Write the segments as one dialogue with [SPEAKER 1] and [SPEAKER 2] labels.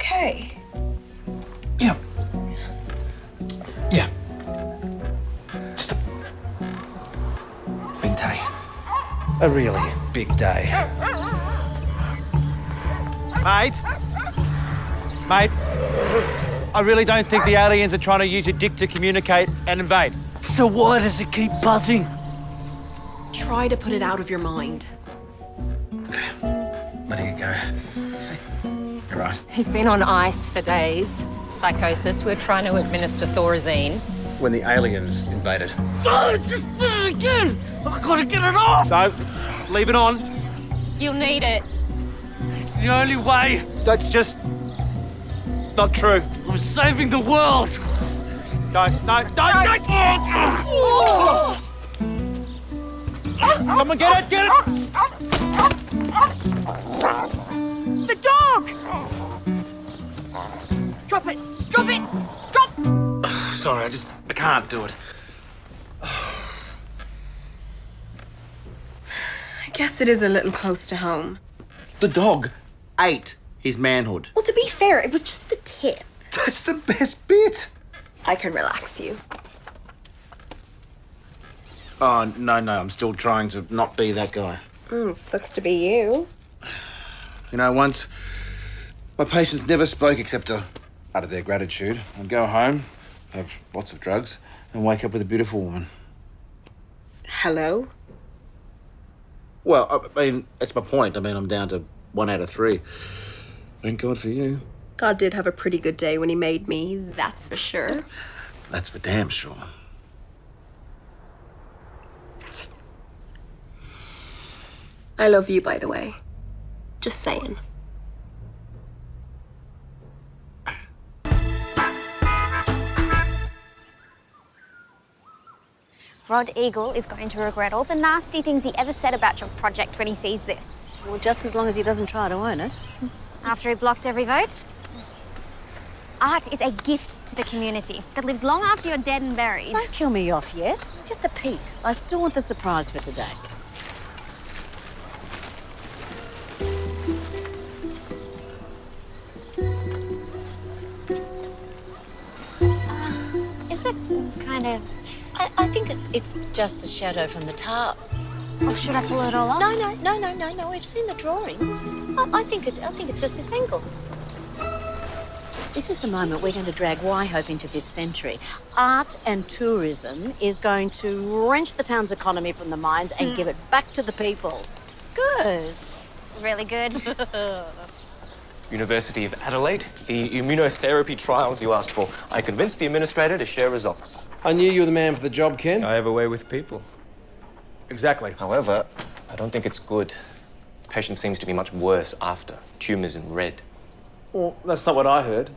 [SPEAKER 1] okay?
[SPEAKER 2] Yeah. Yeah. Just a big day. A really big day.
[SPEAKER 3] Mate, I really don't think the aliens are trying to use your dick to communicate and invade.
[SPEAKER 4] So why does it keep buzzing?
[SPEAKER 1] Try to put it out of your mind.
[SPEAKER 2] Letting it go. Okay. You're right.
[SPEAKER 5] He's been on ice for days. Psychosis. We're trying to administer Thorazine.
[SPEAKER 2] When the aliens invaded.
[SPEAKER 4] Oh, just did it again! I gotta get it off!
[SPEAKER 3] So, leave it on.
[SPEAKER 5] You'll need it.
[SPEAKER 4] It's the only way.
[SPEAKER 3] That's just not true.
[SPEAKER 4] I'm saving the world.
[SPEAKER 3] Don't. Someone get it, get it!
[SPEAKER 4] The dog! Drop it! Drop it! Drop!
[SPEAKER 2] Sorry, I can't do it.
[SPEAKER 1] I guess it is a little close to home.
[SPEAKER 2] The dog ate his manhood.
[SPEAKER 1] Well, to be fair, it was just the tip.
[SPEAKER 2] That's the best bit.
[SPEAKER 1] I can relax you.
[SPEAKER 2] Oh, no, I'm still trying to not be that guy.
[SPEAKER 1] Sucks to be you.
[SPEAKER 2] You know, once my patients never spoke except out of their gratitude. I'd go home, have lots of drugs, and wake up with a beautiful woman.
[SPEAKER 1] Hello?
[SPEAKER 2] Well, I mean, that's my point. I mean, I'm down to 1 out of 3. Thank God for you.
[SPEAKER 1] God did have a pretty good day when he made me, that's for sure.
[SPEAKER 2] That's for damn sure.
[SPEAKER 1] I love you, by the way. Just saying.
[SPEAKER 6] Rod Eagle is going to regret all the nasty things he ever said about your project when he sees this.
[SPEAKER 7] Well, just as long as he doesn't try to own it.
[SPEAKER 6] After he blocked every vote. Art is a gift to the community that lives long after you're dead and buried.
[SPEAKER 7] Don't kill me off yet. Just a peek. I still want the surprise for today.
[SPEAKER 6] Is it kind of...
[SPEAKER 7] I think it's just the shadow from the tarp.
[SPEAKER 6] Or should I pull it all off?
[SPEAKER 7] No. We've seen the drawings. I think it's just this angle. This is the moment we're going to drag Waihope into this century. Art and tourism is going to wrench the town's economy from the mines and give it back to the people. Good.
[SPEAKER 6] Really good.
[SPEAKER 8] University of Adelaide, the immunotherapy trials you asked for. I convinced the administrator to share results.
[SPEAKER 9] I knew you were the man for the job, Ken.
[SPEAKER 8] I have a way with people.
[SPEAKER 9] Exactly.
[SPEAKER 8] However, I don't think it's good. Patient seems to be much worse after. Tumours in red.
[SPEAKER 9] Well, that's not what I heard.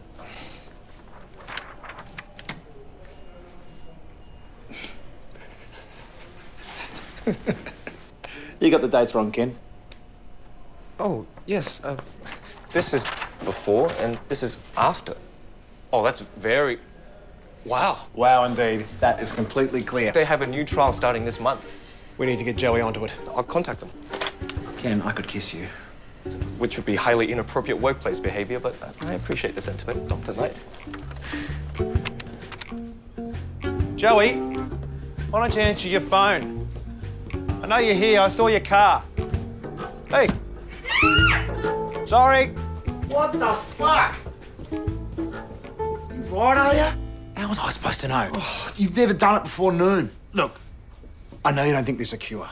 [SPEAKER 9] You got the dates wrong, Ken.
[SPEAKER 8] Oh, yes. This is before and this is after. Oh, that's very... Wow.
[SPEAKER 9] Wow, indeed. That is completely clear.
[SPEAKER 8] They have a new trial starting this month.
[SPEAKER 9] We need to get Joey onto it.
[SPEAKER 8] I'll contact them.
[SPEAKER 2] Ken, I could kiss you.
[SPEAKER 8] Which would be highly inappropriate workplace behaviour, but I appreciate the sentiment, Dr. Knight.
[SPEAKER 3] Joey, why don't you answer your phone? I know you're here. I saw your car. Hey. Sorry.
[SPEAKER 2] What the fuck? You right, are you? How was I supposed to know? Oh, you've never done it before noon. Look, I know you don't think there's a cure.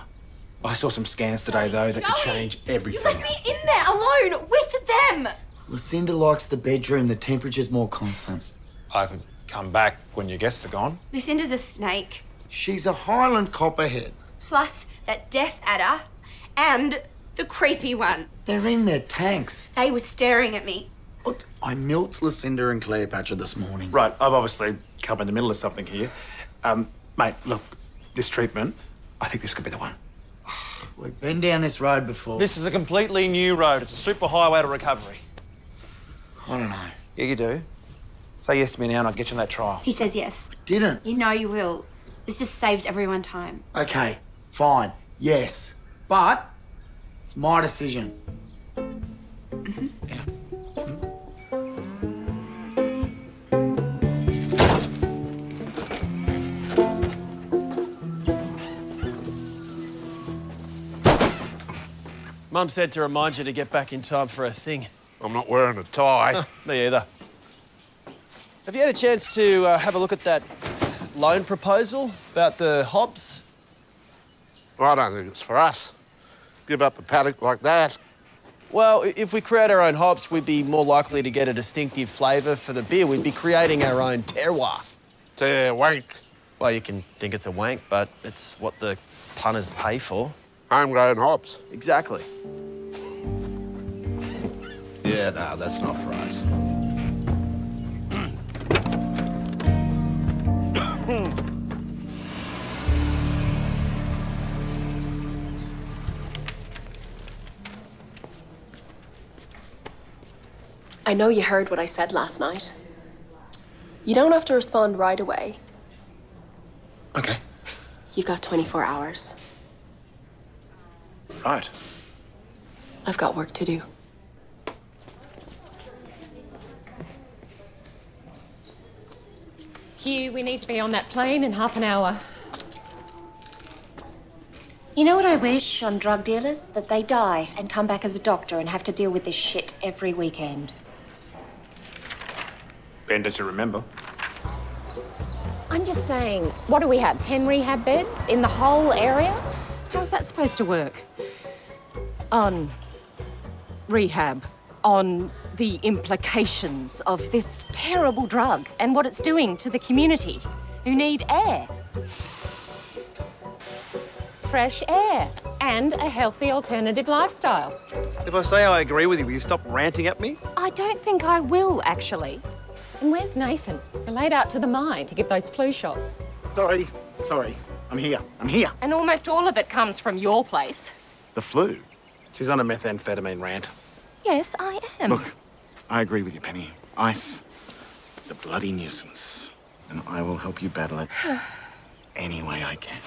[SPEAKER 2] I saw some scans today, though, that could change everything.
[SPEAKER 1] You left me in there alone with them.
[SPEAKER 10] Lucinda likes the bedroom. The temperature's more constant.
[SPEAKER 3] I could come back when your guests are gone.
[SPEAKER 1] Lucinda's a snake.
[SPEAKER 10] She's a Highland copperhead.
[SPEAKER 1] Plus that death adder and the creepy one.
[SPEAKER 10] They're in their tanks.
[SPEAKER 1] They were staring at me.
[SPEAKER 10] Look, I milked Lucinda and Cleopatra this morning.
[SPEAKER 9] Right, I've obviously come in the middle of something here. Mate, look, this treatment, I think this could be the one.
[SPEAKER 10] We've been down this road before.
[SPEAKER 3] This is a completely new road. It's a super highway to recovery.
[SPEAKER 10] I don't know.
[SPEAKER 3] Yeah, you do. Say yes to me now and I'll get you on that trial.
[SPEAKER 1] He says yes.
[SPEAKER 10] Didn't.
[SPEAKER 1] You know you will. This just saves everyone time.
[SPEAKER 10] Okay, fine. Yes. But it's my decision.
[SPEAKER 11] Mum said to remind you to get back in time for a thing.
[SPEAKER 12] I'm not wearing a tie.
[SPEAKER 11] Me either. Have you had a chance to have a look at that loan proposal about the hops?
[SPEAKER 12] Well, I don't think it's for us. Give up a paddock like that.
[SPEAKER 11] Well, if we create our own hops, we'd be more likely to get a distinctive flavour for the beer. We'd be creating our own terroir.
[SPEAKER 12] Wank.
[SPEAKER 11] Well, you can think it's a wank, but it's what the punters pay for.
[SPEAKER 12] Homegrown hops.
[SPEAKER 11] Exactly.
[SPEAKER 12] Yeah, no, that's not for us.
[SPEAKER 13] I know you heard what I said last night. You don't have to respond right away.
[SPEAKER 2] Okay.
[SPEAKER 13] You've got 24 hours.
[SPEAKER 2] Right.
[SPEAKER 13] I've got work to do.
[SPEAKER 5] Hugh, we need to be on that plane in half an hour.
[SPEAKER 14] You know what I wish on drug dealers? That they die and come back as a doctor and have to deal with this shit every weekend.
[SPEAKER 9] Bender to remember.
[SPEAKER 5] I'm just saying, what do we have, 10 rehab beds in the whole area? How's that supposed to work? On rehab, on the implications of this terrible drug and what it's doing to the community who need air. Fresh air and a healthy alternative lifestyle.
[SPEAKER 3] If I say I agree with you, will you stop ranting at me?
[SPEAKER 5] I don't think I will, actually. And where's Nathan? We're laid out to the mine to give those flu shots.
[SPEAKER 9] Sorry. I'm here.
[SPEAKER 5] And almost all of it comes from your place.
[SPEAKER 9] The flu. She's on a methamphetamine rant.
[SPEAKER 5] Yes, I am.
[SPEAKER 9] Look, I agree with you, Penny. Ice is a bloody nuisance, and I will help you battle it any way I can.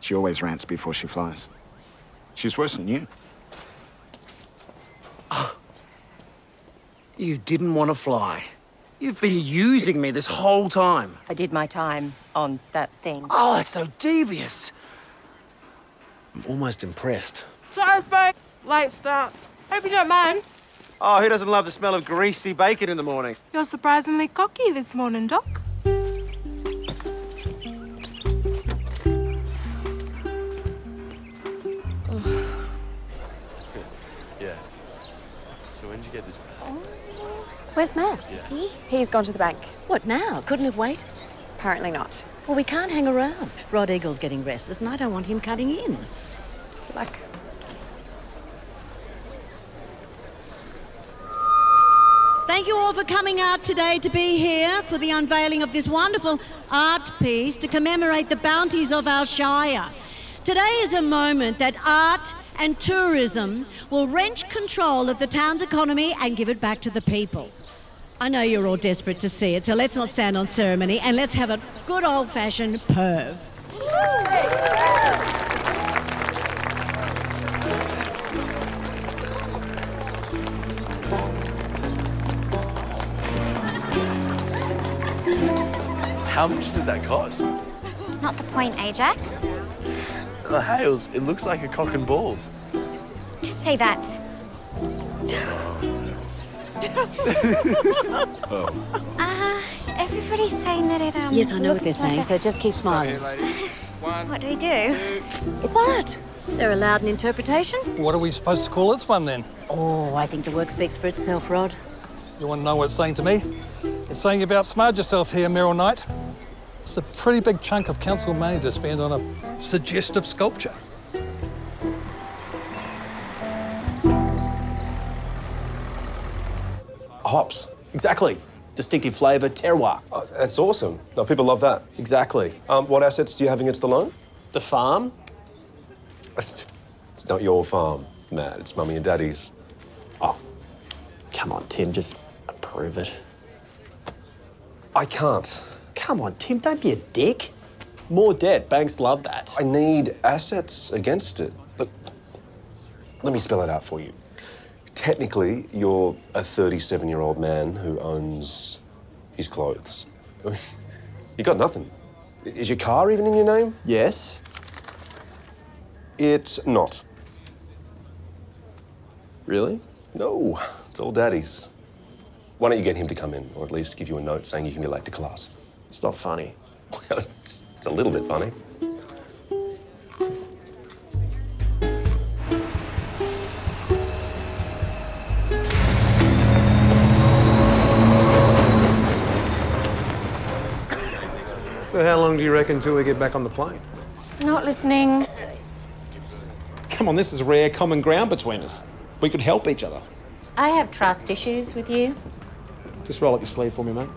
[SPEAKER 9] She always rants before she flies. She's worse than you.
[SPEAKER 4] You didn't want to fly. You've been using me this whole time.
[SPEAKER 5] I did my time on that thing.
[SPEAKER 4] Oh, that's so devious. I'm almost impressed.
[SPEAKER 15] Sorry, folks. Late start. Hope you don't mind.
[SPEAKER 3] Oh, who doesn't love the smell of greasy bacon in the morning?
[SPEAKER 15] You're surprisingly cocky this morning, Doc.
[SPEAKER 11] Yeah. So when did you get this?
[SPEAKER 6] Where's Matt?
[SPEAKER 11] Yeah.
[SPEAKER 7] He's gone to the bank. What now? Couldn't have waited?
[SPEAKER 6] Apparently not.
[SPEAKER 7] Well, we can't hang around. Rod Eagle's getting restless and I don't want him cutting in.
[SPEAKER 6] Good luck.
[SPEAKER 16] Thank you all for coming out today to be here for the unveiling of this wonderful art piece to commemorate the bounties of our Shire. Today is a moment that art and tourism will wrench control of the town's economy and give it back to the people. I know you're all desperate to see it, so let's not stand on ceremony and let's have a good old-fashioned perv.
[SPEAKER 11] How much did that cost?
[SPEAKER 6] Not the point, Ajax.
[SPEAKER 11] The Hales, it looks like a cock and balls.
[SPEAKER 6] Don't say that. Everybody's saying that it,
[SPEAKER 7] Yes, I know what
[SPEAKER 6] looks
[SPEAKER 7] they're saying,
[SPEAKER 6] like
[SPEAKER 7] so just keep smiling.
[SPEAKER 6] What do we do?
[SPEAKER 7] It's art. They're allowed an interpretation.
[SPEAKER 17] What are we supposed to call this one then?
[SPEAKER 7] Oh, I think the work speaks for itself, Rod.
[SPEAKER 17] You want to know what it's saying to me? It's saying you've outsmarted yourself here, Meryl Knight. It's a pretty big chunk of council money to spend on a suggestive sculpture.
[SPEAKER 11] Hops. Exactly. Distinctive flavour, terroir.
[SPEAKER 18] Oh, that's awesome. No, people love that.
[SPEAKER 11] Exactly.
[SPEAKER 18] What assets do you have against the loan?
[SPEAKER 11] The farm.
[SPEAKER 18] It's not your farm, Matt. It's Mummy and Daddy's.
[SPEAKER 11] Oh, come on, Tim. Just approve it.
[SPEAKER 18] I can't.
[SPEAKER 11] Come on, Tim. Don't be a dick. More debt. Banks love that.
[SPEAKER 18] I need assets against it. Look, let me spell it out for you. Technically, you're a 37-year-old man who owns his clothes. You got nothing. Is your car even in your name?
[SPEAKER 11] Yes.
[SPEAKER 18] It's not.
[SPEAKER 11] Really?
[SPEAKER 18] No, it's all Daddy's. Why don't you get him to come in, or at least give you a note saying you can be late to class?
[SPEAKER 11] It's not funny.
[SPEAKER 18] Well, it's a little bit funny.
[SPEAKER 8] So how long do you reckon till we get back on the plane?
[SPEAKER 14] Not listening.
[SPEAKER 8] Come on, this is rare common ground between us. We could help each other.
[SPEAKER 14] I have trust issues with you.
[SPEAKER 8] Just roll up your sleeve for me, mate.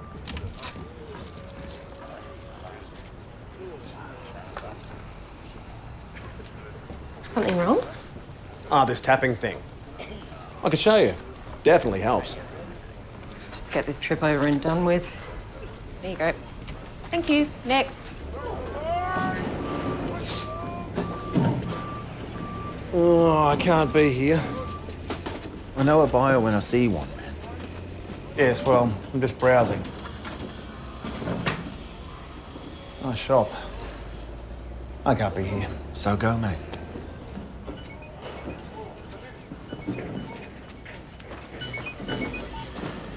[SPEAKER 5] Something wrong?
[SPEAKER 8] This tapping thing. I could show you. Definitely helps.
[SPEAKER 5] Let's just get this trip over and done with. There you go. Thank you. Next.
[SPEAKER 8] Oh, I can't be here.
[SPEAKER 2] I know a buyer when I see one, man.
[SPEAKER 3] Yes, well, I'm just browsing. Nice shop. I can't be here.
[SPEAKER 2] So go, mate.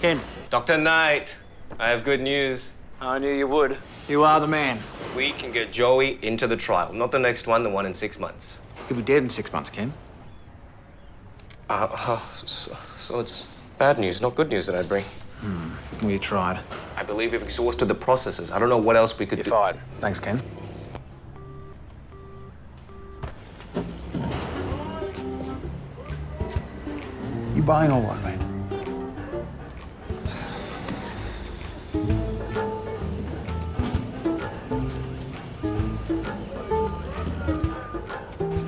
[SPEAKER 3] Ken.
[SPEAKER 8] Dr. Knight, I have good news.
[SPEAKER 3] I knew you would. You are the man.
[SPEAKER 8] We can get Joey into the trial. Not the next one, the one in 6 months.
[SPEAKER 2] He'll be dead in 6 months, Ken.
[SPEAKER 8] So it's bad news, not good news that I bring.
[SPEAKER 2] We tried.
[SPEAKER 8] I believe we've exhausted the processes. I don't know what else we could do.
[SPEAKER 3] Fine.
[SPEAKER 2] Thanks, Ken. You buying or what, mate?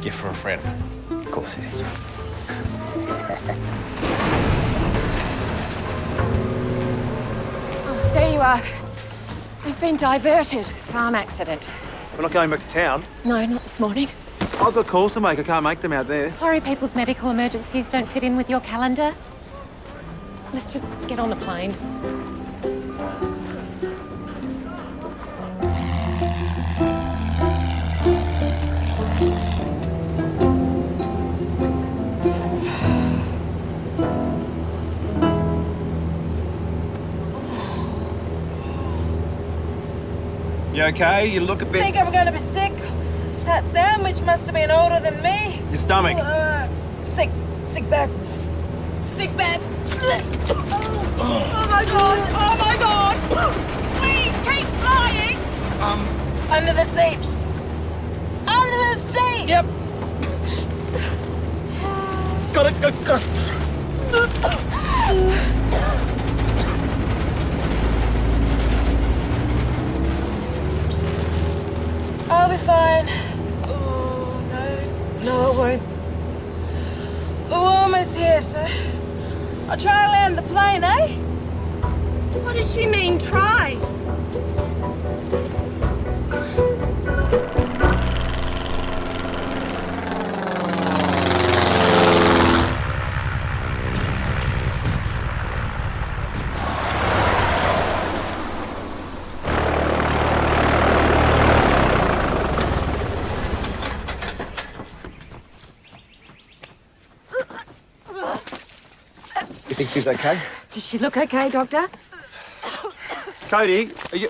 [SPEAKER 3] Gift for a friend.
[SPEAKER 2] Of course it is.
[SPEAKER 5] Oh, there you are. We've been diverted. Farm accident.
[SPEAKER 3] We're not going back to town.
[SPEAKER 5] No, not this morning.
[SPEAKER 3] I've got calls to make. I can't make them out there.
[SPEAKER 14] Sorry, people's medical emergencies don't fit in with your calendar.
[SPEAKER 5] Let's just get on the plane.
[SPEAKER 3] You okay? You look a
[SPEAKER 15] I
[SPEAKER 3] bit...
[SPEAKER 15] think I'm gonna be sick. That sandwich must have been older than me.
[SPEAKER 3] Your stomach.
[SPEAKER 15] Sick bag. Sick bag. Oh my god! Oh my god! Please keep flying! Under the seat. Under the seat!
[SPEAKER 3] Yep. Got it. Got it.
[SPEAKER 15] I'll be fine. Oh, no, I won't. The woman's here, so I'll try and land the plane, eh?
[SPEAKER 1] What does she mean, try?
[SPEAKER 3] You think she's okay?
[SPEAKER 5] Does she look okay, Doctor?
[SPEAKER 3] Cody, are you...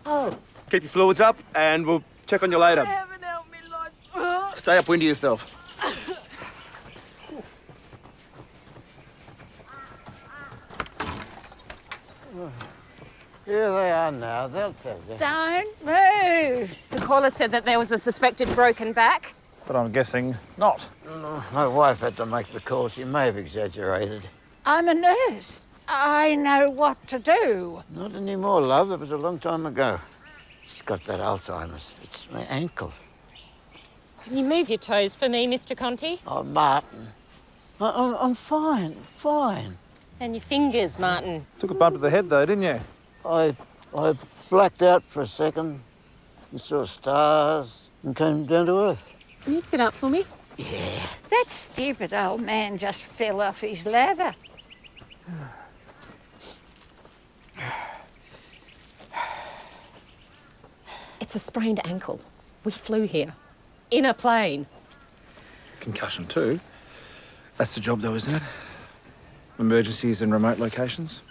[SPEAKER 5] Oh.
[SPEAKER 3] Keep your fluids up and we'll check on you later. Stay upwind to yourself.
[SPEAKER 19] Here they are now. They'll tell you.
[SPEAKER 5] Don't move. The caller said that there was a suspected broken back.
[SPEAKER 3] But I'm guessing not.
[SPEAKER 19] No, my wife had to make the call. She may have exaggerated.
[SPEAKER 20] I'm a nurse. I know what to do.
[SPEAKER 19] Not anymore, love. That was a long time ago. She's got that Alzheimer's. It's my ankle.
[SPEAKER 14] Can you move your toes for me, Mr. Conti?
[SPEAKER 19] Oh, Martin. I'm fine, fine.
[SPEAKER 14] And your fingers, Martin.
[SPEAKER 3] Took a bump to the head, though, didn't you?
[SPEAKER 19] I blacked out for a second and saw stars and came down to earth.
[SPEAKER 20] Can you sit up for me?
[SPEAKER 19] Yeah.
[SPEAKER 20] That stupid old man just fell off his ladder.
[SPEAKER 5] It's a sprained ankle. We flew here. In a plane.
[SPEAKER 2] Concussion too. That's the job though, isn't it? Emergencies in remote locations.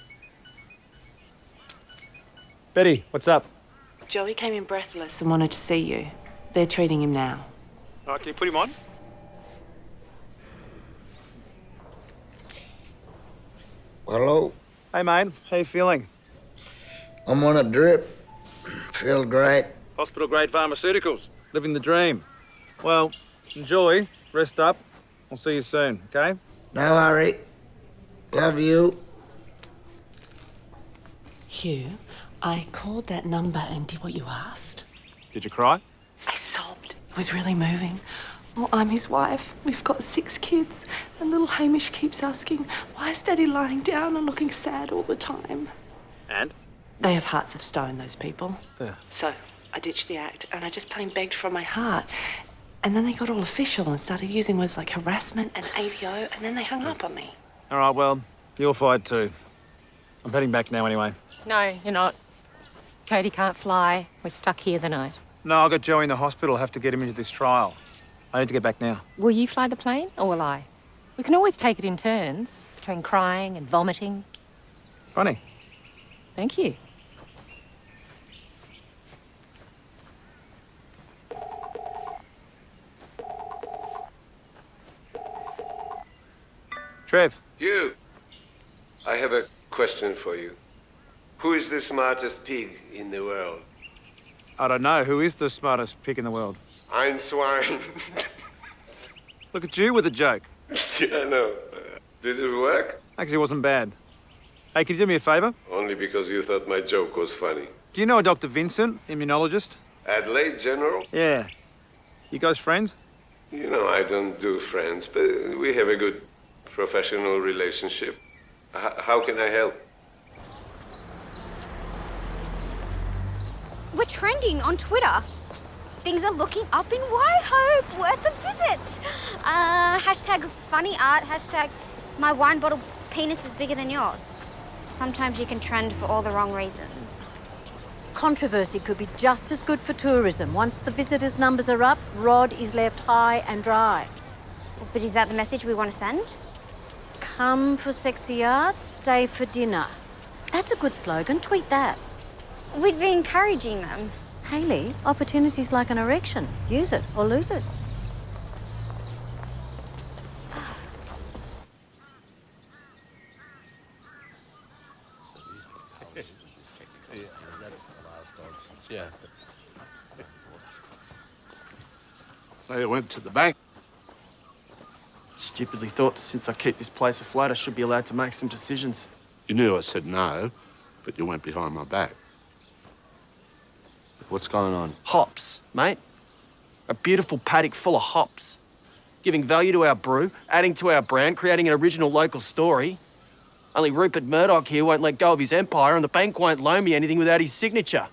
[SPEAKER 3] Betty, what's up?
[SPEAKER 21] Joey came in breathless and wanted to see you. They're treating him now.
[SPEAKER 3] All right, can you put him on?
[SPEAKER 19] Hello?
[SPEAKER 3] Hey, mate. How you feeling?
[SPEAKER 19] I'm on a drip. Feel great.
[SPEAKER 3] Hospital-grade pharmaceuticals. Living the dream. Well, enjoy. Rest up. I'll see you soon, okay?
[SPEAKER 19] No hurry. Love you.
[SPEAKER 21] Hugh, I called that number and did what you asked.
[SPEAKER 3] Did you cry?
[SPEAKER 21] I sobbed. It was really moving. Well, I'm his wife. We've got 6 kids. And little Hamish keeps asking, why is Daddy lying down and looking sad all the time?
[SPEAKER 3] And?
[SPEAKER 21] They have hearts of stone, those people.
[SPEAKER 3] Yeah.
[SPEAKER 21] So I ditched the act and I just plain begged from my heart. And then they got all official and started using words like harassment and AVO, and then they hung up on me.
[SPEAKER 3] All right, well, you're fired too. I'm heading back now anyway.
[SPEAKER 5] No, you're not. Cody can't fly. We're stuck here the night.
[SPEAKER 3] No, I've got Joey in the hospital. Have to get him into this trial. I need to get back now.
[SPEAKER 5] Will you fly the plane, or will I? We can always take it in turns, between crying and vomiting.
[SPEAKER 3] Funny.
[SPEAKER 5] Thank you.
[SPEAKER 3] Trev.
[SPEAKER 22] You. I have a question for you. Who is the smartest pig in the world?
[SPEAKER 3] I don't know. Who is the smartest pig in the world?
[SPEAKER 22] Ein Schwein.
[SPEAKER 3] Look at you with a joke.
[SPEAKER 22] Yeah, I know. Did it work?
[SPEAKER 3] Actually, it wasn't bad. Hey, can you do me a favour?
[SPEAKER 22] Only because you thought my joke was funny.
[SPEAKER 3] Do you know a Dr. Vincent, immunologist?
[SPEAKER 22] Adelaide General?
[SPEAKER 3] Yeah. You guys friends?
[SPEAKER 22] You know, I don't do friends, but we have a good professional relationship. How can I help?
[SPEAKER 6] We're trending on Twitter. Things are looking up in Waihope. Worth a visit. Hashtag funny art. Hashtag my wine bottle penis is bigger than yours. Sometimes you can trend for all the wrong reasons.
[SPEAKER 7] Controversy could be just as good for tourism. Once the visitors' numbers are up, Rod is left high and dry.
[SPEAKER 6] But is that the message we want to send?
[SPEAKER 7] Come for sexy art, stay for dinner. That's a good slogan. Tweet that.
[SPEAKER 6] We'd be encouraging them.
[SPEAKER 7] Hayley, opportunity's like an erection. Use it or lose it.
[SPEAKER 12] Yeah. So you went to the bank?
[SPEAKER 11] Stupidly thought that since I keep this place afloat, I should be allowed to make some decisions.
[SPEAKER 12] You knew I said no, but you went behind my back. What's going on?
[SPEAKER 11] Hops, mate. A beautiful paddock full of hops. Giving value to our brew, adding to our brand, creating an original local story. Only Rupert Murdoch here won't let go of his empire, and the bank won't loan me anything without his signature.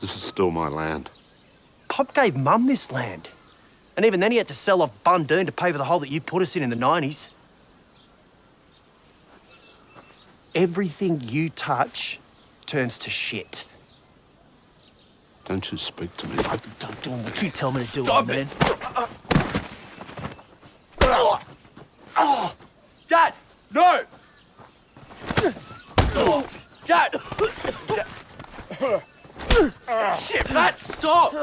[SPEAKER 12] This is still my land.
[SPEAKER 11] Pop gave Mum this land. And even then he had to sell off Bundoon to pay for the hole that you put us in the 90s. Everything you touch turns to shit.
[SPEAKER 12] Don't you speak to me.
[SPEAKER 11] Don't do what you tell me to do,
[SPEAKER 12] Stop
[SPEAKER 11] man.
[SPEAKER 12] it.
[SPEAKER 11] Dad! No! Dad! Shit, Matt, stop!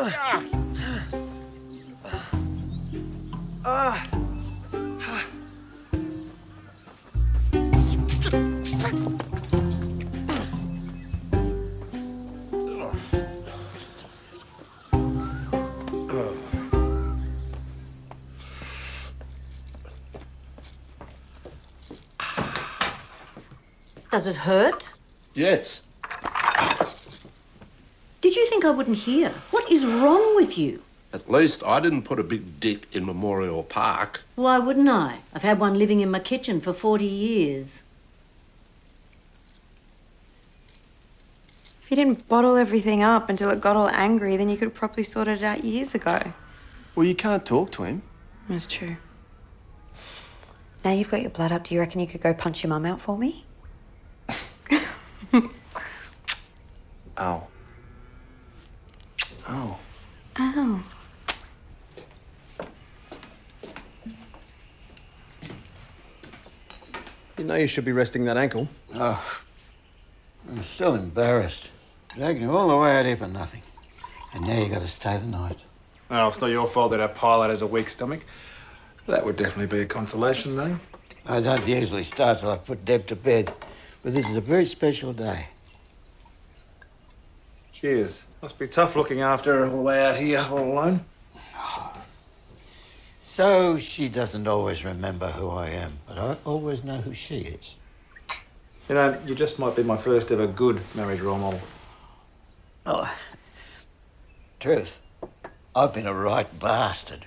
[SPEAKER 7] Does it hurt?
[SPEAKER 12] Yes.
[SPEAKER 7] Did you think I wouldn't hear? What is wrong with you?
[SPEAKER 12] At least I didn't put a big dick in Memorial Park.
[SPEAKER 7] Why wouldn't I? I've had one living in my kitchen for 40 years.
[SPEAKER 23] If you didn't bottle everything up until it got all angry, then you could have probably sorted it out years ago.
[SPEAKER 11] Well, you can't talk to him.
[SPEAKER 23] That's true.
[SPEAKER 24] Now you've got your blood up, do you reckon you could go punch your mum out for me?
[SPEAKER 11] Ow.
[SPEAKER 2] Oh.
[SPEAKER 23] Oh.
[SPEAKER 11] You know you should be resting that ankle.
[SPEAKER 19] Oh, I'm still embarrassed. Dragging you all the way out here for nothing. And now you got to stay the night.
[SPEAKER 2] Oh, it's not your fault that our pilot has a weak stomach. That would definitely be a consolation, though.
[SPEAKER 19] I don't usually start till I put Deb to bed, but this is a very special day.
[SPEAKER 2] Cheers. Must be tough looking after her all the way out here all alone.
[SPEAKER 19] So she doesn't always remember who I am, but I always know who she is.
[SPEAKER 2] You know, you just might be my first ever good marriage role model.
[SPEAKER 19] Oh, truth, I've been a right bastard.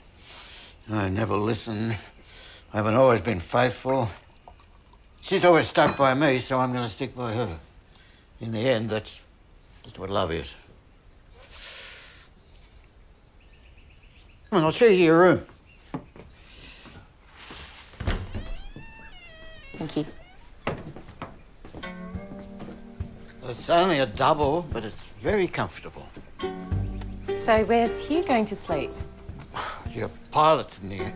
[SPEAKER 19] I never listened. I haven't always been faithful. She's always stuck by me, so I'm going to stick by her. In the end, that's what love is. Come on, I'll show you your room.
[SPEAKER 5] Thank you.
[SPEAKER 19] It's only a double, but it's very comfortable.
[SPEAKER 5] So where's Hugh going to sleep?
[SPEAKER 19] Your pilot's in the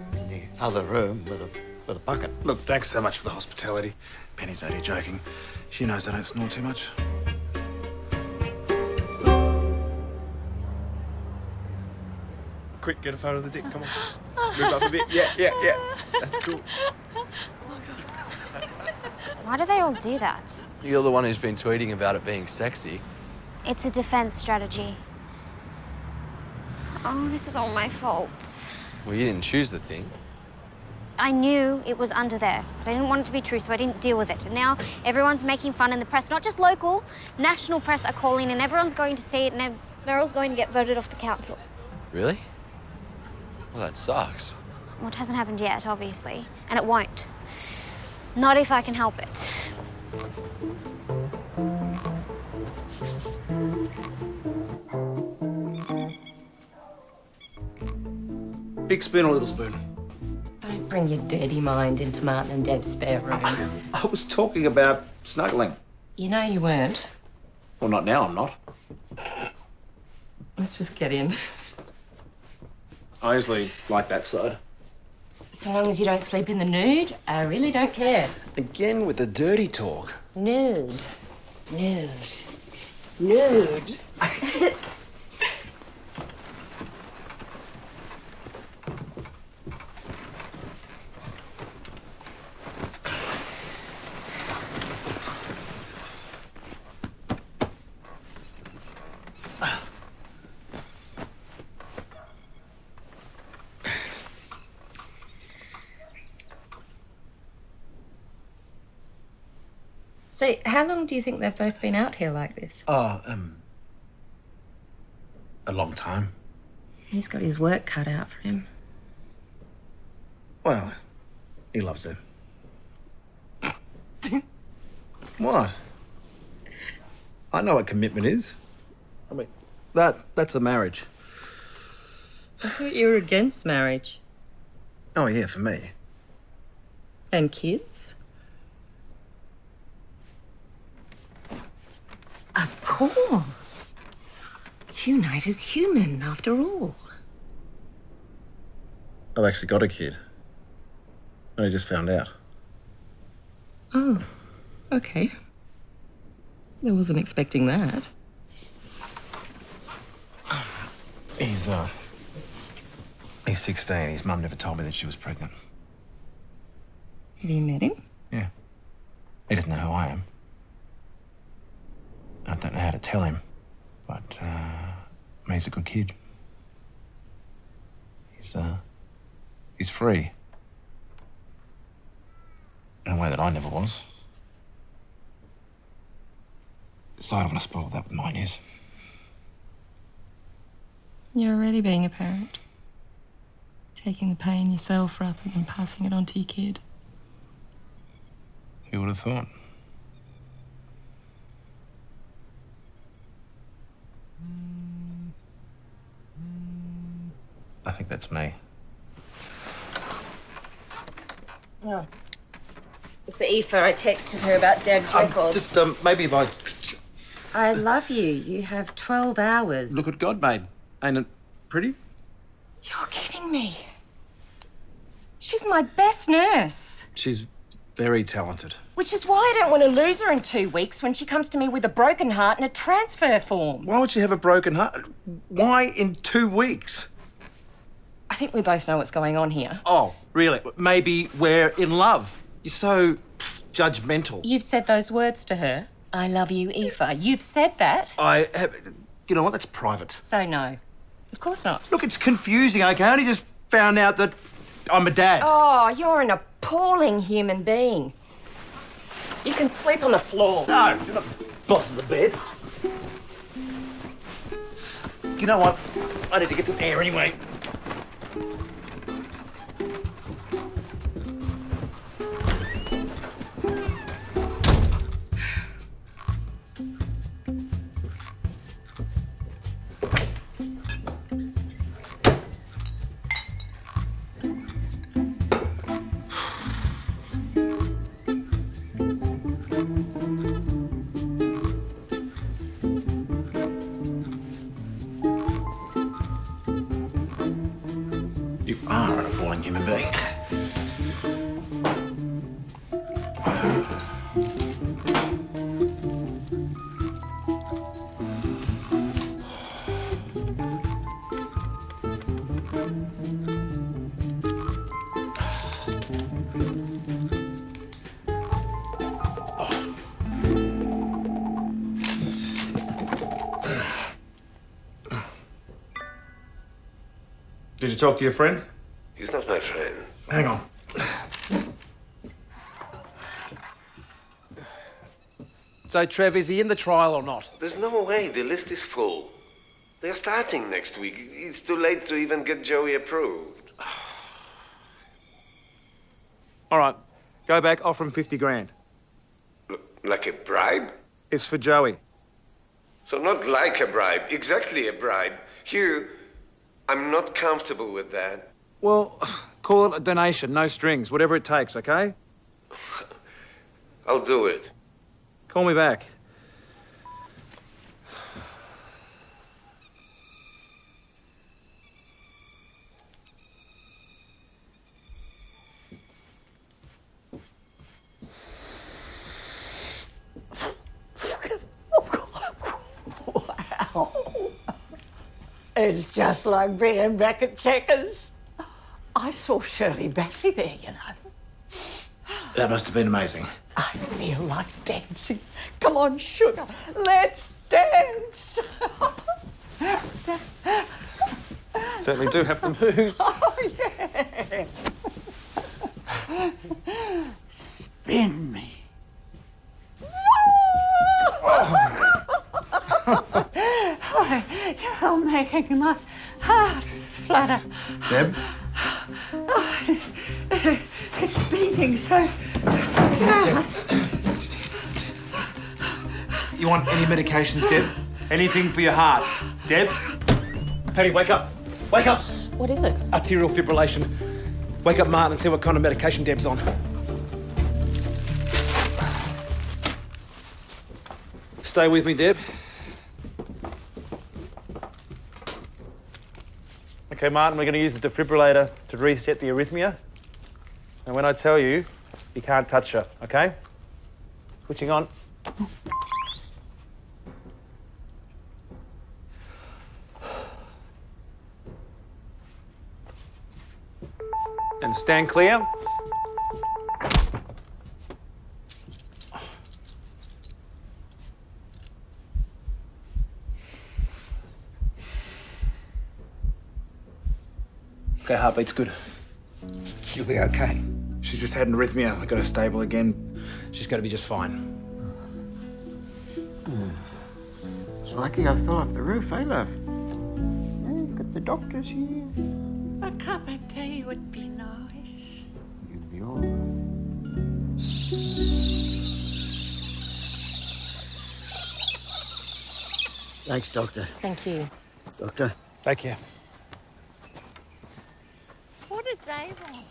[SPEAKER 19] other room with a bucket.
[SPEAKER 2] Look, thanks so much for the hospitality. Penny's only joking. She knows I don't snore too much.
[SPEAKER 8] Quick, get a photo of the dick. Come on. Move up a bit. Yeah. That's cool.
[SPEAKER 6] Why do they all do that?
[SPEAKER 4] You're the one who's been tweeting about it being sexy.
[SPEAKER 6] It's a defense strategy. Oh, this is all my fault.
[SPEAKER 4] Well, you didn't choose the thing.
[SPEAKER 6] I knew it was under there, but I didn't want it to be true, so I didn't deal with it. And now everyone's making fun in the press, not just local, national press are calling, and everyone's going to see it, and then Meryl's going to get voted off the council.
[SPEAKER 4] Really? Well, that sucks.
[SPEAKER 6] Well, it hasn't happened yet, obviously, and it won't. Not if I can help it.
[SPEAKER 2] Big spoon or little spoon?
[SPEAKER 5] Don't bring your dirty mind into Martin and Deb's spare room.
[SPEAKER 2] I was talking about snuggling.
[SPEAKER 5] You know you weren't.
[SPEAKER 2] Well, not now, I'm not.
[SPEAKER 5] Let's just get in.
[SPEAKER 2] I usually like that side.
[SPEAKER 5] So long as you don't sleep in the nude, I really don't care.
[SPEAKER 2] Again with the dirty talk.
[SPEAKER 5] Nude. Nude. So, how long do you think they've both been out here like this?
[SPEAKER 2] Oh, a long time.
[SPEAKER 5] He's got his work cut out for him.
[SPEAKER 2] Well, he loves her. What? I know what commitment is. I mean, that's a marriage.
[SPEAKER 5] I thought you were against marriage.
[SPEAKER 2] Oh, yeah, for me.
[SPEAKER 5] And kids? Of course. Hugh Knight is human, after all.
[SPEAKER 2] I've actually got a kid. I just found out.
[SPEAKER 5] Oh, okay. I wasn't expecting that.
[SPEAKER 2] He's 16. His mum never told me that she was pregnant.
[SPEAKER 5] Have you met him?
[SPEAKER 2] Yeah. He doesn't know who I am. I don't know how to tell him, but he's a good kid. He's free. In a way that I never was. So I don't want to spoil that with my news.
[SPEAKER 5] You're already being a parent. Taking the pain yourself rather than passing it on to your kid.
[SPEAKER 2] Who would have thought? I think that's me.
[SPEAKER 5] Oh. It's Aoife. I texted her about Deb's record.
[SPEAKER 2] Maybe if I...
[SPEAKER 5] I love you. You have 12 hours.
[SPEAKER 2] Look what God made. Ain't it pretty?
[SPEAKER 5] You're kidding me. She's my best nurse.
[SPEAKER 2] She's very talented.
[SPEAKER 5] Which is why I don't want to lose her in 2 weeks when she comes to me with a broken heart and a transfer form.
[SPEAKER 2] Why would she have a broken heart? Why in 2 weeks?
[SPEAKER 5] I think we both know what's going on here.
[SPEAKER 2] Oh, really? Maybe we're in love. You're so judgmental.
[SPEAKER 5] You've said those words to her. I love you, Aoife. You've said that.
[SPEAKER 2] I have... You know what? That's private.
[SPEAKER 5] So no. Of course not.
[SPEAKER 2] Look, it's confusing, okay? I only just found out that I'm a dad.
[SPEAKER 5] Oh, you're an appalling human being. You can sleep on the floor.
[SPEAKER 2] No, you're not boss of the bed. You know what? I need to get some air anyway. You are an appalling human being. Did you talk to your friend?
[SPEAKER 22] He's not my friend.
[SPEAKER 2] Hang on. So, Trev, is he in the trial or not?
[SPEAKER 22] There's no way. The list is full. They're starting next week. It's too late to even get Joey approved.
[SPEAKER 3] All right, go back, offer him 50 grand.
[SPEAKER 22] Like a bribe?
[SPEAKER 3] It's for Joey.
[SPEAKER 22] So not like a bribe, exactly a bribe. Hugh, I'm not comfortable with that.
[SPEAKER 3] Well, call it a donation, no strings, whatever it takes, okay?
[SPEAKER 22] I'll do it.
[SPEAKER 3] Call me back.
[SPEAKER 20] Wow. It's just like being back at Checkers. I saw Shirley Bassey there, you know.
[SPEAKER 2] That must have been amazing.
[SPEAKER 20] I feel like dancing. Come on, sugar, let's dance.
[SPEAKER 3] Certainly do have to move.
[SPEAKER 20] Oh, yeah. Spin me. Oh, you're all making my heart flutter.
[SPEAKER 2] Deb?
[SPEAKER 20] Oh, it's beating so fast.
[SPEAKER 3] You want any medications, Deb? Anything for your heart. Deb? Paddy, wake up. Wake up.
[SPEAKER 5] What is it?
[SPEAKER 3] Arterial fibrillation. Wake up Martin and see what kind of medication Deb's on. Stay with me, Deb. Okay, Martin, we're going to use the defibrillator to reset the arrhythmia. And when I tell you, you can't touch her, okay? Switching on. And stand clear. Okay, heartbeat's good.
[SPEAKER 2] She'll be okay.
[SPEAKER 3] She's just had an arrhythmia. I got her stable again. She's going to be just fine.
[SPEAKER 19] It's lucky I fell off the roof, eh, love? Yeah, you've got the doctors here.
[SPEAKER 20] A cup of tea would be nice.
[SPEAKER 19] You'll be all right. Thanks, Doctor.
[SPEAKER 5] Thank you.
[SPEAKER 19] Doctor.
[SPEAKER 3] Thank you.
[SPEAKER 20] What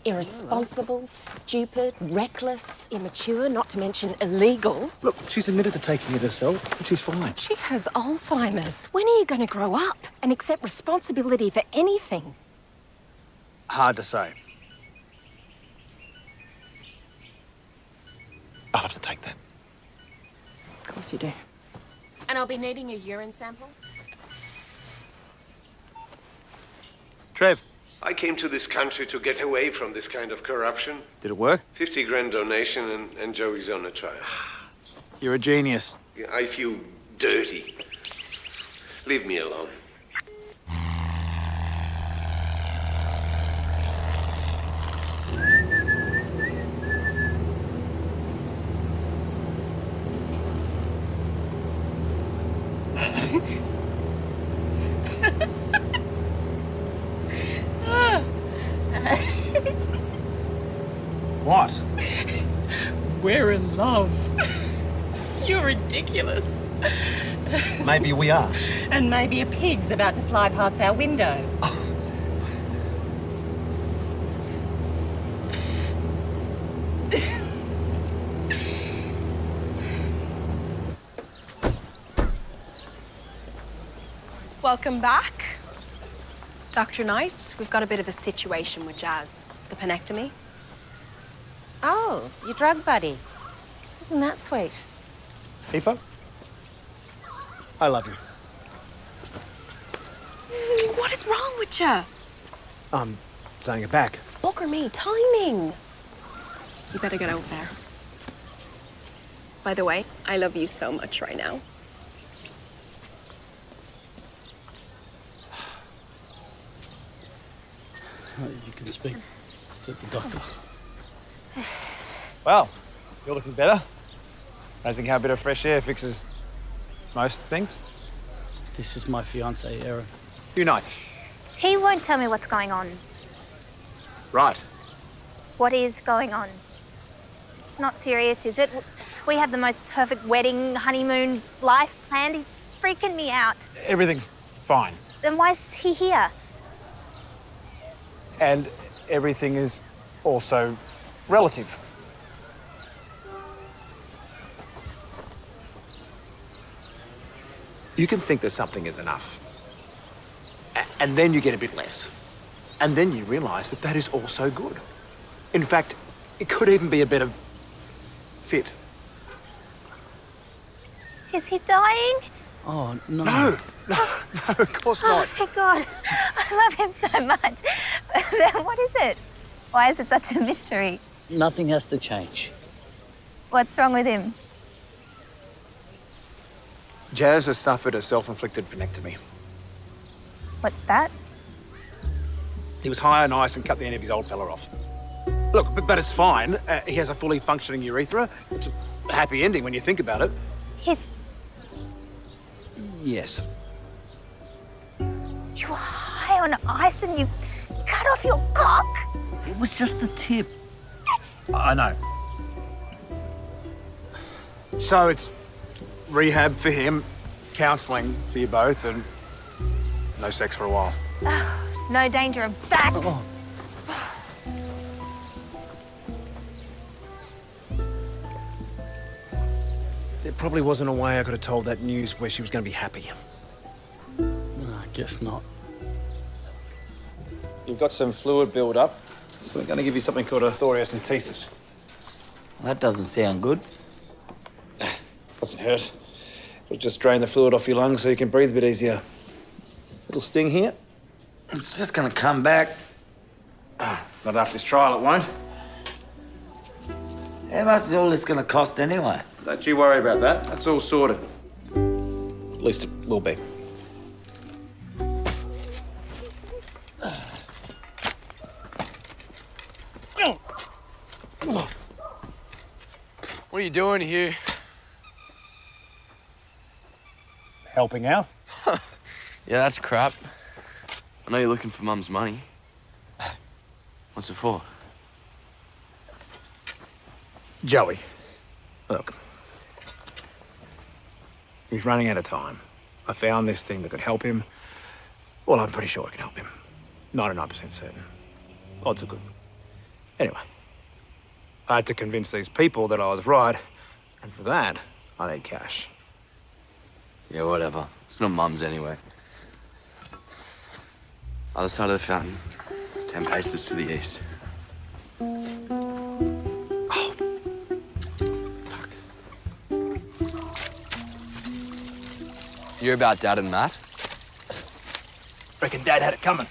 [SPEAKER 5] Irresponsible, stupid, reckless, immature, not to mention illegal.
[SPEAKER 2] Look, she's admitted to taking it herself, and she's fine.
[SPEAKER 5] She has Alzheimer's. When are you going to grow up and accept responsibility for anything?
[SPEAKER 2] Hard to say. I'll have to take that.
[SPEAKER 5] Of course you do. And I'll be needing a urine sample.
[SPEAKER 2] Trev.
[SPEAKER 22] I came to this country to get away from this kind of corruption.
[SPEAKER 2] Did it work?
[SPEAKER 22] 50 grand donation and Joey's on a trial.
[SPEAKER 2] You're a genius.
[SPEAKER 22] I feel dirty. Leave me alone.
[SPEAKER 2] What?
[SPEAKER 5] We're in love. You're ridiculous.
[SPEAKER 2] Maybe we are.
[SPEAKER 5] And maybe a pig's about to fly past our window.
[SPEAKER 1] Welcome back. Dr. Knight, we've got a bit of a situation with Jazz. The penectomy.
[SPEAKER 5] Oh, your drug buddy. Isn't that sweet?
[SPEAKER 2] Aoife? I love you.
[SPEAKER 1] What is wrong with you?
[SPEAKER 2] I'm saying it back.
[SPEAKER 1] Bugger me, timing. You better get out there. By the way, I love you so much right now.
[SPEAKER 9] You can speak to the doctor.
[SPEAKER 3] Well, you're looking better. Amazing how a bit of fresh air fixes most things.
[SPEAKER 9] This is my fiance, Erin.
[SPEAKER 3] Unite.
[SPEAKER 10] He won't tell me what's going on.
[SPEAKER 3] Right.
[SPEAKER 10] What is going on? It's not serious, is it? We have the most perfect wedding, honeymoon, life planned. He's freaking me out.
[SPEAKER 3] Everything's fine.
[SPEAKER 10] Then why is he here?
[SPEAKER 3] And everything is also relative. You can think that something is enough. And then you get a bit less. And then you realise that that is also good. In fact, it could even be a better fit.
[SPEAKER 10] Is he dying?
[SPEAKER 9] Oh, no.
[SPEAKER 3] No, of course not.
[SPEAKER 10] Oh, my God. I love him so much. Then what is it? Why is it such a mystery?
[SPEAKER 9] Nothing has to change.
[SPEAKER 10] What's wrong with him?
[SPEAKER 3] Jazz has suffered a self-inflicted penectomy.
[SPEAKER 10] What's that?
[SPEAKER 3] He was high on ice and cut the end of his old fella off. Look, but it's fine. He has a fully functioning urethra. It's a happy ending when you think about it.
[SPEAKER 10] He's...
[SPEAKER 3] Yes.
[SPEAKER 10] You were high on ice and you cut off your cock?
[SPEAKER 9] It was just the tip.
[SPEAKER 3] I know. So it's rehab for him, counselling for you both, and no sex for a while.
[SPEAKER 10] No danger of that.
[SPEAKER 9] Oh.
[SPEAKER 2] There probably wasn't a way I could have told that news where she was going to be happy.
[SPEAKER 9] No, I guess not.
[SPEAKER 3] You've got some fluid build-up, so we're going to give you something called a thoracentesis.
[SPEAKER 19] That doesn't sound good.
[SPEAKER 3] Doesn't hurt. It'll just drain the fluid off your lungs so you can breathe a bit easier. Little sting here.
[SPEAKER 19] It's just gonna come back.
[SPEAKER 2] Not after this trial, it won't.
[SPEAKER 19] How much is all this gonna cost anyway?
[SPEAKER 3] Don't you worry about that. That's all sorted. At least it will be.
[SPEAKER 4] What are you doing here?
[SPEAKER 3] Helping out?
[SPEAKER 4] Yeah, that's crap. I know you're looking for Mum's money. What's it for?
[SPEAKER 3] Joey, look. He's running out of time. I found this thing that could help him. Well, I'm pretty sure it can help him. 99% certain. Odds are good. Anyway, I had to convince these people that I was right, and for that, I need cash.
[SPEAKER 4] Yeah, whatever. It's not Mum's anyway. Other side of the fountain, 10 paces to the east. Oh. Fuck. You're about Dad and Matt?
[SPEAKER 3] Reckon Dad had it coming.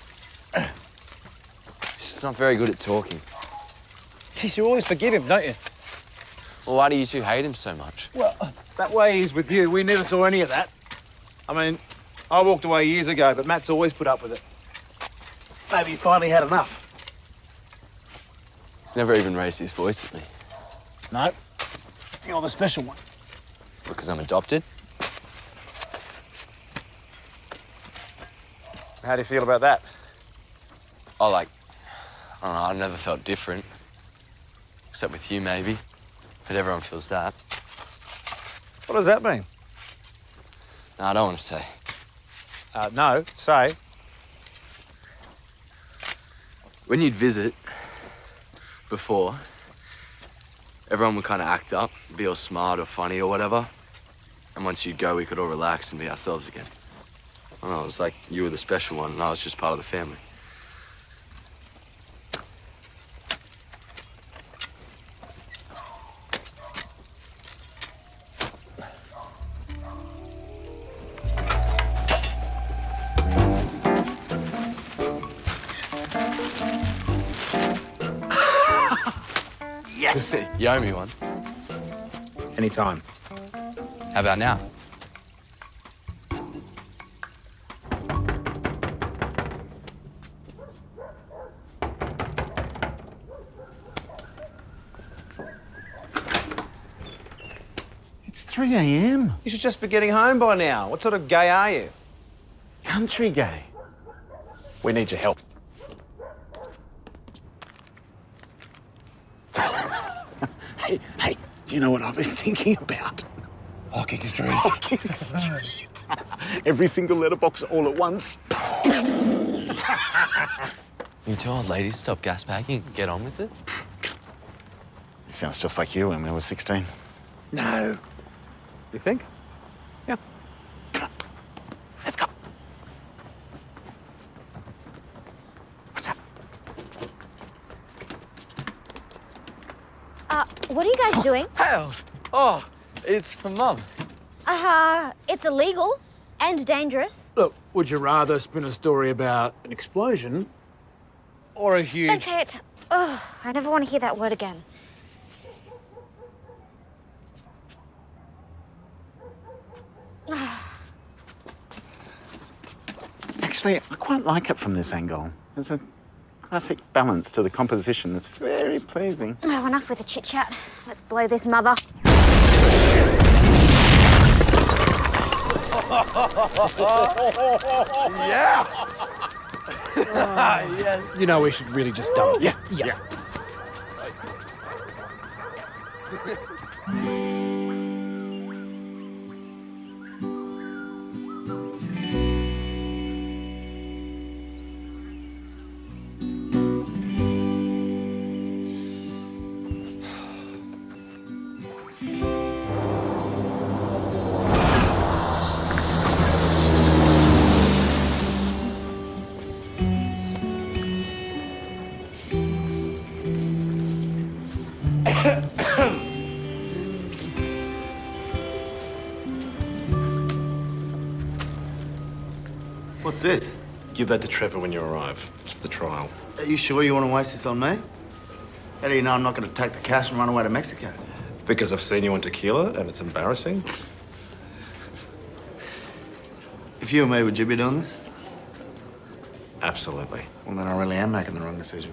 [SPEAKER 4] He's just not very good at talking.
[SPEAKER 3] Jeez, you always forgive him, don't you?
[SPEAKER 4] Well, why do you two hate him so much?
[SPEAKER 3] Well, that way he's with you. We never saw any of that. I mean, I walked away years ago, but Matt's always put up with it. Maybe he finally had enough.
[SPEAKER 4] He's never even raised his voice at me.
[SPEAKER 3] No, you're the special one.
[SPEAKER 4] Because I'm adopted?
[SPEAKER 3] How do you feel about that?
[SPEAKER 4] Oh, like, I don't know, I've never felt different. Except with you, maybe. But everyone feels that.
[SPEAKER 3] What does that mean?
[SPEAKER 4] No, I don't want to say.
[SPEAKER 3] No, say.
[SPEAKER 4] When you'd visit, before, everyone would kind of act up, be all smart or funny or whatever. And once you'd go, we could all relax and be ourselves again. I don't know, it was like you were the special one and I was just part of the family.
[SPEAKER 3] Yes!
[SPEAKER 4] You owe me one.
[SPEAKER 3] Anytime.
[SPEAKER 4] How about now?
[SPEAKER 2] It's 3 a.m.
[SPEAKER 3] You should just be getting home by now. What sort of gay are you?
[SPEAKER 2] Country gay.
[SPEAKER 3] We need your help.
[SPEAKER 2] Hey, do you know what I've been thinking about? Hocking Street. Hocking Street. Every single letterbox all at once.
[SPEAKER 4] You two old ladies stop gas packing and get on with it?
[SPEAKER 2] It sounds just like you when we were 16.
[SPEAKER 3] No. You think? Yeah.
[SPEAKER 2] Let's go.
[SPEAKER 6] What are you guys doing?
[SPEAKER 4] Hales! Oh, it's for Mum.
[SPEAKER 6] It's illegal and dangerous.
[SPEAKER 3] Look, would you rather spin a story about an explosion or a huge...
[SPEAKER 6] Don't say it. Ugh, I never want to hear that word again.
[SPEAKER 2] Actually, I quite like it from this angle. There's a classic balance to the composition that's very pleasing.
[SPEAKER 6] Oh, enough with the chit-chat. Let's blow this mother.
[SPEAKER 3] Yeah! Yeah. You know, we should really just dump it. Yeah.
[SPEAKER 2] What's this?
[SPEAKER 12] Give that to Trevor when you arrive. It's for the trial.
[SPEAKER 19] Are you sure you want to waste this on me? How do you know I'm not going to take the cash and run away to Mexico?
[SPEAKER 12] Because I've seen you on tequila and it's embarrassing.
[SPEAKER 19] If you were me, would you be doing this?
[SPEAKER 12] Absolutely.
[SPEAKER 19] Well, then I really am making the wrong decision.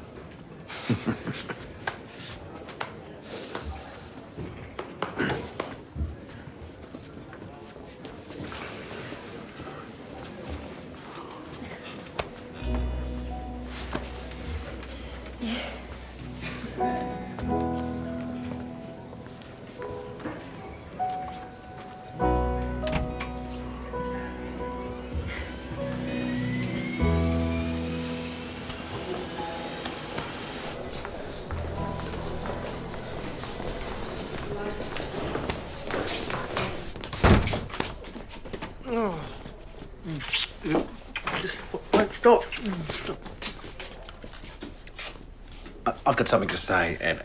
[SPEAKER 2] I've got something to say, and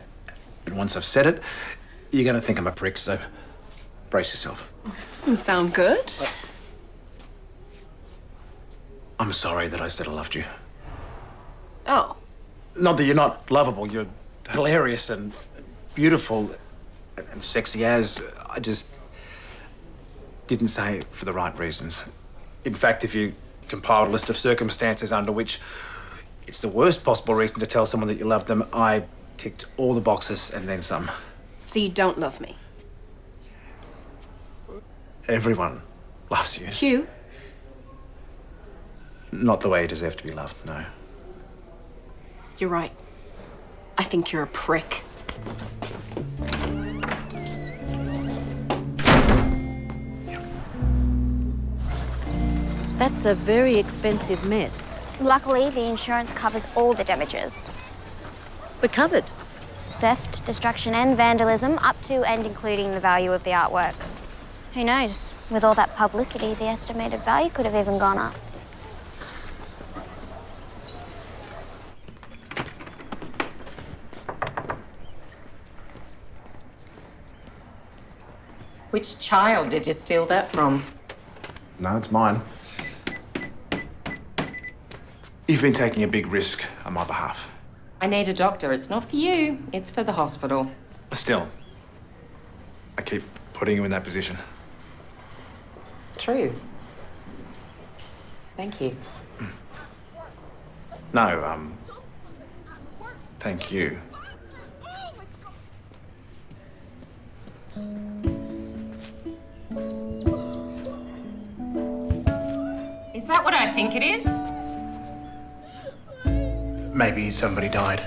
[SPEAKER 2] once I've said it, you're going to think I'm a prick, so brace yourself.
[SPEAKER 1] This doesn't sound good.
[SPEAKER 2] I'm sorry that I said I loved you.
[SPEAKER 1] Oh.
[SPEAKER 2] Not that you're not lovable, you're hilarious and beautiful and sexy as. I just didn't say it for the right reasons. In fact, if you compiled a list of circumstances under which it's the worst possible reason to tell someone that you love them, I ticked all the boxes and then some.
[SPEAKER 1] So you don't love me?
[SPEAKER 2] Everyone loves you.
[SPEAKER 1] Hugh?
[SPEAKER 2] Not the way you deserve to be loved, no.
[SPEAKER 1] You're right. I think you're a prick.
[SPEAKER 7] That's a very expensive mess.
[SPEAKER 6] Luckily, the insurance covers all the damages.
[SPEAKER 7] We're covered.
[SPEAKER 6] Theft, destruction and vandalism, up to and including the value of the artwork. Who knows? With all that publicity, the estimated value could have even gone up.
[SPEAKER 5] Which child did you steal that from?
[SPEAKER 2] No, it's mine. You've been taking a big risk on my behalf.
[SPEAKER 5] I need a doctor. It's not for you. It's for the hospital.
[SPEAKER 2] Still, I keep putting you in that position.
[SPEAKER 5] True. Thank you.
[SPEAKER 2] No, thank you.
[SPEAKER 5] Is that what I think it is?
[SPEAKER 2] Maybe somebody died.